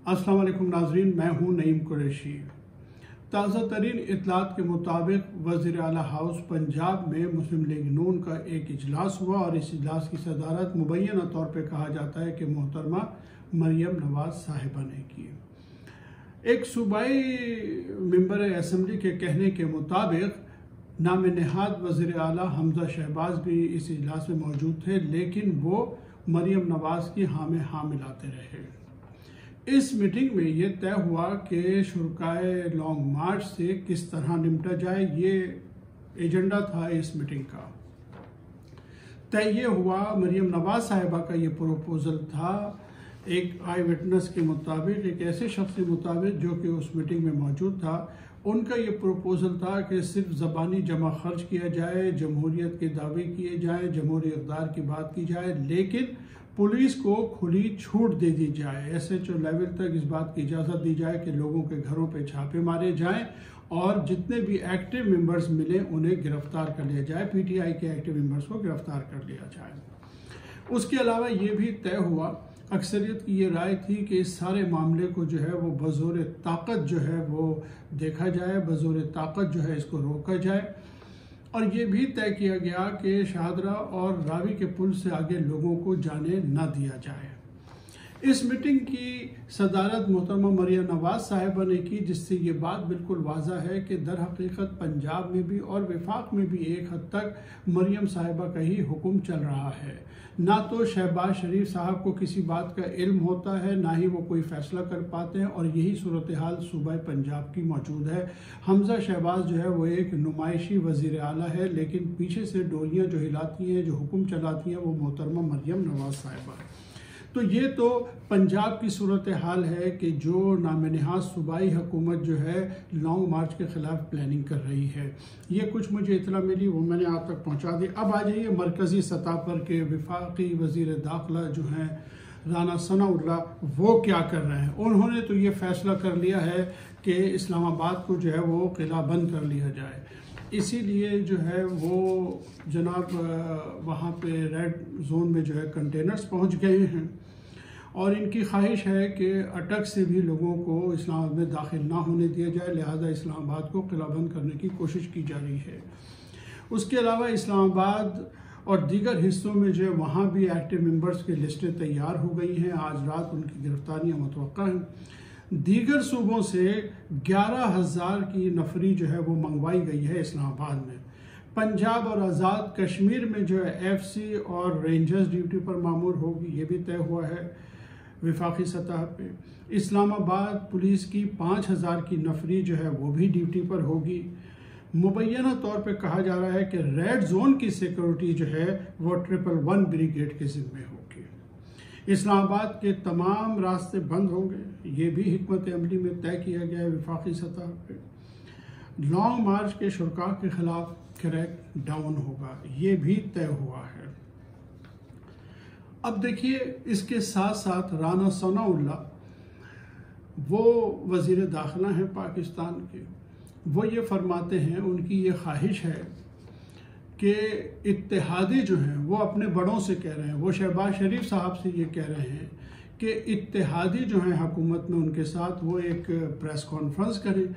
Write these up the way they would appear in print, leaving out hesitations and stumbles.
अस्सलाम वालेकुम नाजरीन, मैं हूं नईम कुरैशी। ताज़ा तरीन इतलात के मुताबिक वज़ीर आला हाउस पंजाब में मुस्लिम लीग नून का एक इजलास हुआ और इस इजलास की सदारत मुबैना तौर पर कहा जाता है कि मोहतरमा मरियम नवाज साहिबा ने की। एक सूबाई मेंबर असम्बली के कहने के मुताबिक नाम नेहाद वज़ीर आला हमजा शहबाज भी इस इजलास में मौजूद थे, लेकिन वो मरियम नवाज की हाँ में हाँ मिलाते रहे। इस मीटिंग में ये तय हुआ कि शुरकाए लॉन्ग मार्च से किस तरह निपटा जाए। ये एजेंडा था इस मीटिंग का। तय ये हुआ, मरियम नवाज साहिबा का ये प्रोपोजल था एक आई विटनेस के मुताबिक, एक ऐसे शख्स के मुताबिक जो कि उस मीटिंग में मौजूद था। उनका ये प्रोपोजल था कि सिर्फ ज़बानी जमा खर्च किया जाए, जमहूरियत के दावे किए जाए, जमहूरी इक़्तिदार की बात की जाए, लेकिन पुलिस को खुली छूट दे दी जाए। SHO लेवल तक इस बात की इजाज़त दी जाए कि लोगों के घरों पे छापे मारे जाएं और जितने भी एक्टिव मेंबर्स मिले उन्हें गिरफ्तार कर लिया जाए, PTI के एक्टिव मेंबर्स को गिरफ्तार कर लिया जाए। उसके अलावा ये भी तय हुआ, अक्सरियत की ये राय थी कि इस सारे मामले को जो है वो बज़ोर ताकत जो है वो देखा जाए, बज़ोर ताकत जो है इसको रोका जाए। और ये भी तय किया गया कि शाहदरा और रावी के पुल से आगे लोगों को जाने न दिया जाए। इस मीटिंग की सदारत मोहतरमा मरियम नवाज साहिबा ने की, जिससे ये बात बिल्कुल वाज़ा है कि दर हकीकत पंजाब में भी और वफाक में भी एक हद तक मरियम साहिबा का ही हुक्म चल रहा है। ना तो शहबाज शरीफ साहब को किसी बात का इल्म होता है, ना ही वो कोई फैसला कर पाते हैं, और यही सूरत हाल सूबा पंजाब की मौजूद है। हमजा शहबाज जो है वो एक नुमाइशी वज़ीर आला है, लेकिन पीछे से डोरियाँ जो हिलाती हैं, जो हुक्म चलाती हैं, वो मोहतरमा मरियम नवाज साहिबा है। तो ये तो पंजाब की सूरत हाल है कि जो नामनहाद सूबाई हुकूमत जो है लॉन्ग मार्च के ख़िलाफ़ प्लानिंग कर रही है। ये कुछ मुझे इतला मिली, वो मैंने आप तक पहुंचा दी। अब आ जाइए मरकज़ी सतह पर के वफाकी वज़ीर दाखिला जो हैं राना सनाउल्लाह, वो क्या कर रहे हैं। उन्होंने तो ये फ़ैसला कर लिया है कि इस्लामाबाद को जो है वो किला बंद कर लिया जाए। इसीलिए जो है वो जनाब वहाँ पे रेड जोन में जो है कंटेनर्स पहुँच गए हैं और इनकी ख्वाहिश है कि अटक से भी लोगों को इस्लामाबाद में दाखिल ना होने दिया जाए, लिहाजा इस्लामाबाद को किला बंद करने की कोशिश की जा रही है। उसके अलावा इस्लामाबाद और दीगर हिस्सों में जो है वहाँ भी एक्टिव मेंबर्स की लिस्टें तैयार हो गई हैं। आज रात उनकी गिरफ्तारियाँ मुतवक्का हैं। दीगर सूबों से 11,000 की नफरी जो है वो मंगवाई गई है इस्लामाबाद में। पंजाब और आज़ाद कश्मीर में जो है FC और रेंजर्स ड्यूटी पर मामूर होगी, ये भी तय हुआ है वफाकी सतह पे। इस्लामाबाद पुलिस की 5,000 की नफरी जो है वो भी ड्यूटी पर होगी। मुबैना तौर पे कहा जा रहा है कि रेड जोन की सिक्योरिटी जो है वो 111 ब्रिगेड के ज़िम्मे होगी। इस्लामाबाद के तमाम रास्ते बंद होंगे, ये भी हिकमत अमली में तय किया गया है वफाकी सतह पे। लॉन्ग मार्च के शुरका के खिलाफ क्रैक डाउन होगा, ये भी तय हुआ है। अब देखिए, इसके साथ साथ राना सनाउल्लाह वो वज़ीर दाखिला हैं पाकिस्तान के, वो ये फरमाते हैं, उनकी ये ख्वाहिश है कि इत्तेहादी जो हैं वो अपने बड़ों से कह रहे हैं, वो शहबाज शरीफ साहब से ये कह रहे हैं कि इत्तेहादी जो हैं हुकूमत में उनके साथ वो एक प्रेस कॉन्फ्रेंस करें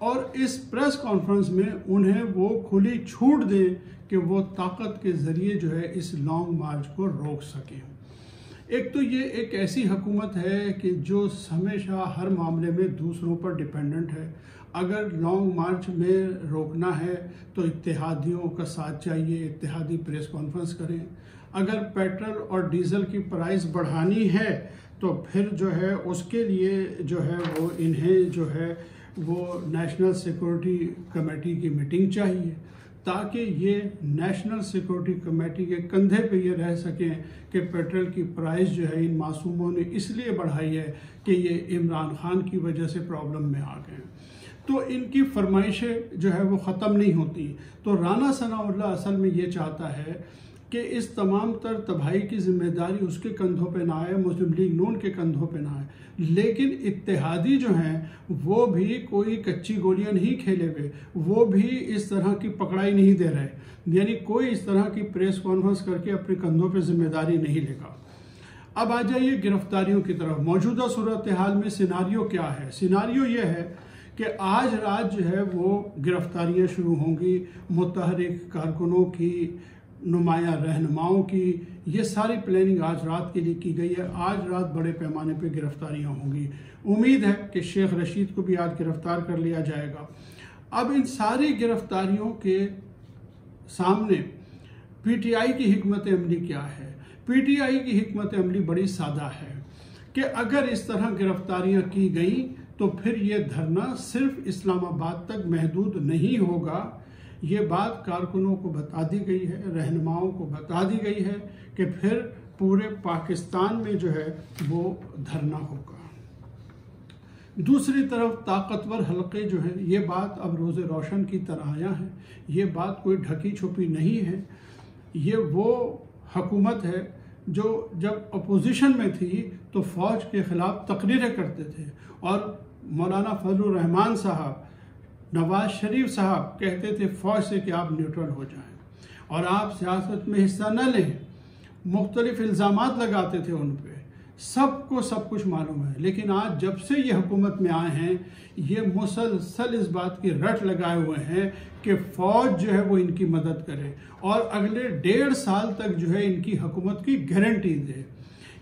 और इस प्रेस कॉन्फ्रेंस में उन्हें वो खुली छूट दें कि वो ताकत के ज़रिए जो है इस लॉन्ग मार्च को रोक सकें। एक तो ये एक ऐसी हुकूमत है कि जो हमेशा हर मामले में दूसरों पर डिपेंडेंट है। अगर लॉन्ग मार्च में रोकना है तो इत्तेहादियों का साथ चाहिए, इत्तेहादी प्रेस कॉन्फ्रेंस करें। अगर पेट्रोल और डीजल की प्राइस बढ़ानी है तो फिर जो है उसके लिए जो है वो इन्हें जो है वो नेशनल सिक्योरिटी कमेटी की मीटिंग चाहिए, ताकि ये नेशनल सिक्योरिटी कमेटी के कंधे पे ये रह सकें कि पेट्रोल की प्राइस जो है इन मासूमों ने इसलिए बढ़ाई है कि ये इमरान खान की वजह से प्रॉब्लम में आ गए। तो इनकी फरमाइशें जो है वो ख़त्म नहीं होती। तो राना सनाउल्लाह असल में ये चाहता है कि इस तमाम तर तबाही की जिम्मेदारी उसके कंधों पे ना आए, मुस्लिम लीग नून के कंधों पे ना आए, लेकिन इत्तेहादी जो हैं वो भी कोई कच्ची गोलियां नहीं खेले हुए, वो भी इस तरह की पकड़ाई नहीं दे रहे। यानी कोई इस तरह की प्रेस कॉन्फ्रेंस करके अपने कंधों पे जिम्मेदारी नहीं लेगा। अब आ जाइए गिरफ्तारियों की तरफ। मौजूदा सूरत हाल में सिनारियो क्या है? सिनारियो ये है कि आज रात जो है वो गिरफ्तारियां शुरू होंगी, मुतहरिक कारकुनों की, नुमाया रहनुमाओं की। ये सारी प्लानिंग आज रात के लिए की गई है। आज रात बड़े पैमाने पे गिरफ्तारियां होंगी। उम्मीद है कि शेख रशीद को भी आज गिरफ्तार कर लिया जाएगा। अब इन सारी गिरफ्तारियों के सामने पीटीआई की हिकमत अमली क्या है? पीटीआई की हिकमत अमली बड़ी सादा है कि अगर इस तरह गिरफ्तारियां की गई तो फिर ये धरना सिर्फ इस्लामाबाद तक महदूद नहीं होगा। ये बात कारकुनों को बता दी गई है, रहनुमाओं को बता दी गई है कि फिर पूरे पाकिस्तान में जो है वो धरना होगा। दूसरी तरफ ताकतवर हलके जो है, ये बात अब रोज़े रोशन की तरह आया है। ये बात कोई ढकी छुपी नहीं है। ये वो हुकूमत है जो जब अपोजिशन में थी तो फ़ौज के ख़िलाफ़ तकरीरें करते थे और मौलाना फजलुर रहमान साहब, नवाज शरीफ साहब कहते थे फ़ौज से कि आप न्यूट्रल हो जाएं और आप सियासत में हिस्सा न लें। मुख्तलिफ इल्ज़ामात लगाते थे उन पर। सबको सब कुछ मालूम है। लेकिन आज जब से ये हुकूमत में आए हैं, ये मुसलसल इस बात की रट लगाए हुए हैं कि फ़ौज जो है वो इनकी मदद करे और अगले 1.5 साल तक जो है इनकी हुकूमत की गारंटी दे।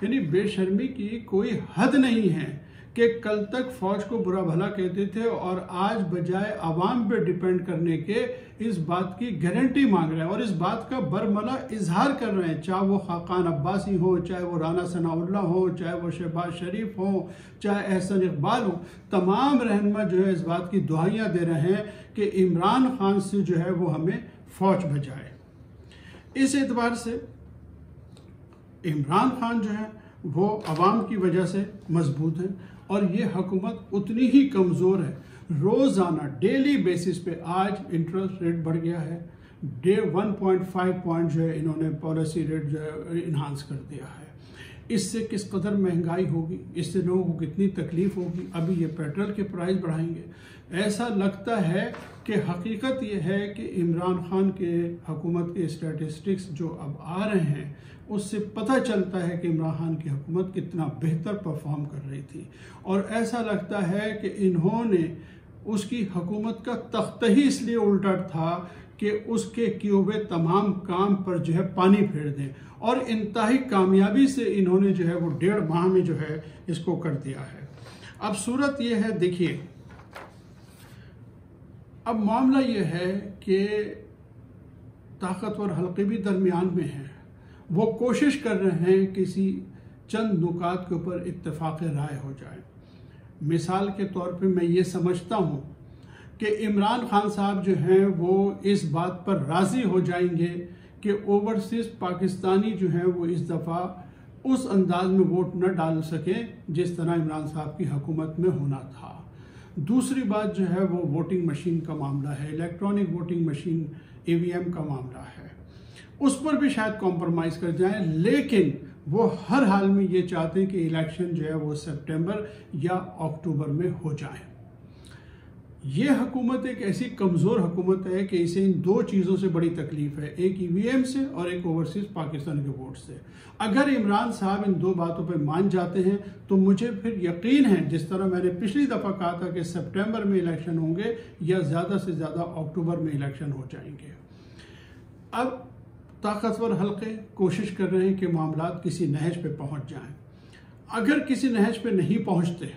यानी बेशर्मी की कोई हद नहीं है कि कल तक फ़ौज को बुरा भला कहते थे और आज बजाय आवाम पे डिपेंड करने के इस बात की गारंटी मांग रहे हैं और इस बात का बरमला इजहार कर रहे हैं। चाहे वो खाकान अब्बासी हो, चाहे वो राना सनाउल्लाह हो, चाहे वो शहबाज शरीफ हो, चाहे एहसन इकबाल हो, तमाम रहनुमा जो है इस बात की दुआइयाँ दे रहे हैं कि इमरान खान से जो है वो हमें फ़ौज बचाए। इस एतबार से इमरान खान जो है वो अवाम की वजह से मजबूत है और ये हुकूमत उतनी ही कमज़ोर है। रोज़ाना डेली बेसिस पे आज इंटरेस्ट रेट बढ़ गया है। 1.5 पॉइंट जो है इन्होंने पॉलिसी रेट जो है इन्हांस कर दिया है। इससे किस कदर महंगाई होगी, इससे लोगों को कितनी तकलीफ होगी। अभी ये पेट्रोल के प्राइस बढ़ाएंगे। ऐसा लगता है कि हकीकत ये है कि इमरान खान के हुकूमत के स्टैटिस्टिक्स जो अब आ रहे हैं उससे पता चलता है कि इमरान खान की हुकूमत कितना बेहतर परफॉर्म कर रही थी और ऐसा लगता है कि इन्होंने उसकी हुकूमत का तख्त ही इसलिए उल्टा था कि उसके किए हुए तमाम काम पर जो है पानी फेर दें और इंतहाई कामयाबी से इन्होंने जो है वो 1.5 माह में जो है इसको कर दिया है। अब सूरत ये है, देखिए अब मामला ये है कि ताकतवर हल्के भी दरमियान में हैं। वो कोशिश कर रहे हैं किसी चंद नुकात के ऊपर इत्तेफाक राय हो जाए। मिसाल के तौर पे मैं ये समझता हूँ कि इमरान खान साहब जो हैं वो इस बात पर राज़ी हो जाएंगे कि ओवरसीज़ पाकिस्तानी जो हैं वो इस दफ़ा उस अंदाज में वोट न डाल सकें जिस तरह इमरान साहब की हुकूमत में होना था। दूसरी बात जो है वो वोटिंग मशीन का मामला है, इलेक्ट्रॉनिक वोटिंग मशीन EVM का मामला है। उस पर भी शायद कॉम्प्रोमाइज़ कर जाएं, लेकिन वो हर हाल में ये चाहते हैं कि इलेक्शन जो है वो सितंबर या अक्टूबर में हो जाए। ये हुकूमत एक ऐसी कमज़ोर हुकूमत है कि इसे इन 2 चीज़ों से बड़ी तकलीफ है, एक EVM से और एक ओवरसीज़ पाकिस्तान के वोट से। अगर इमरान साहब इन 2 बातों पे मान जाते हैं तो मुझे फिर यकीन है, जिस तरह मैंने पिछली दफ़ा कहा था कि सितंबर में इलेक्शन होंगे या ज़्यादा से ज़्यादा अक्टूबर में इलेक्शन हो जाएंगे। अब ताकतवर हल्के कोशिश कर रहे हैं कि मामलात किसी नहज पे पहुंच जाएं। अगर किसी नहज पे नहीं पहुंचते,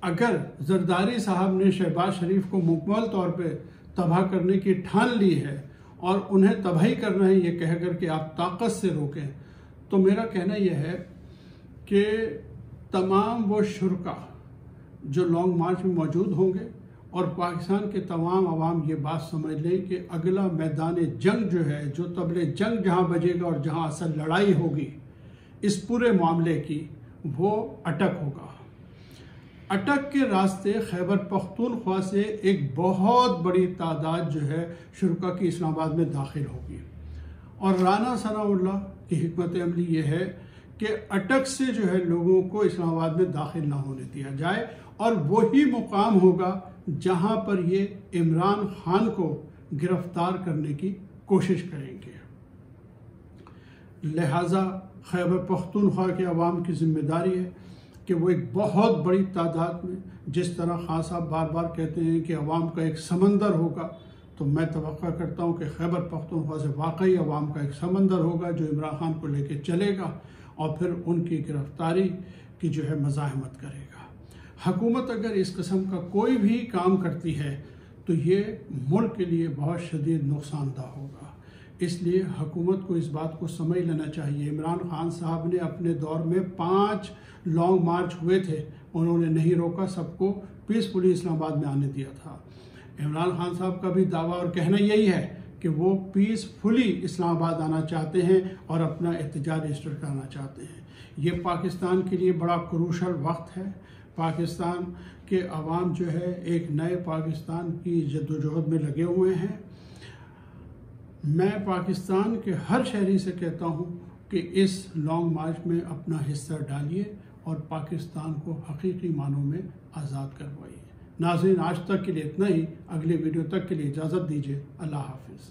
अगर जरदारी साहब ने शहबाज शरीफ को मुकम्मल तौर पे तबाह करने की ठान ली है और उन्हें तबाही करना है ये कहकर कि आप ताकत से रोकें, तो मेरा कहना यह है कि तमाम वो शुरका जो लॉन्ग मार्च में मौजूद होंगे और पाकिस्तान के तमाम अवाम ये बात समझ लें कि अगला मैदान जंग जो है, जो तबले जंग जहाँ बजेगा और जहाँ असल लड़ाई होगी इस पूरे मामले की, वो अटक होगा। अटक के रास्ते खैबर पख्तूनख्वा से एक बहुत बड़ी तादाद जो है शुरका की इस्लामाबाद में दाखिल होगी और राना सनाउल्लाह की हिकमत अमली ये है कि अटक से जो है लोगों को इस्लामाबाद में दाखिल ना होने दिया जाए और वही मुकाम होगा जहां पर ये इमरान खान को गिरफ्तार करने की कोशिश करेंगे। लिहाजा खैबर पख्तूनख्वा के अवाम की ज़िम्मेदारी है कि वो एक बहुत बड़ी तादाद में, जिस तरह खान साहब बार बार कहते हैं कि अवाम का एक समंदर होगा, तो मैं तवक्का करता हूँ कि खैबर पख्तूनख्वा से वाकई अवाम का एक समंदर होगा जो इमरान खान को लेके चलेगा और फिर उनकी गिरफ्तारी की जो है मज़ाहमत करेगा। हुकूमत अगर इस किस्म का कोई भी काम करती है तो ये मुल्क के लिए बहुत शदीद नुकसानदा होगा। इसलिए हुकूमत को इस बात को समझ लेना चाहिए। इमरान खान साहब ने अपने दौर में 5 लॉन्ग मार्च हुए थे, उन्होंने नहीं रोका, सबको पीसफुली इस्लामाबाद में आने दिया था। इमरान खान साहब का भी दावा और कहना यही है कि वो पीसफुली इस्लामाबाद आना चाहते हैं और अपना एहतजाज रजिस्टर कराना चाहते हैं। ये पाकिस्तान के लिए बड़ा क्रूशल वक्त है। पाकिस्तान के अवाम जो है एक नए पाकिस्तान की जद्दोजहद में लगे हुए हैं। मैं पाकिस्तान के हर शहरी से कहता हूँ कि इस लॉन्ग मार्च में अपना हिस्सा डालिए और पाकिस्तान को हकीकी मानों में आज़ाद करवाइए। नाज़रीन, आज तक के लिए इतना ही। अगले वीडियो तक के लिए इजाज़त दीजिए। अल्लाह हाफिज़।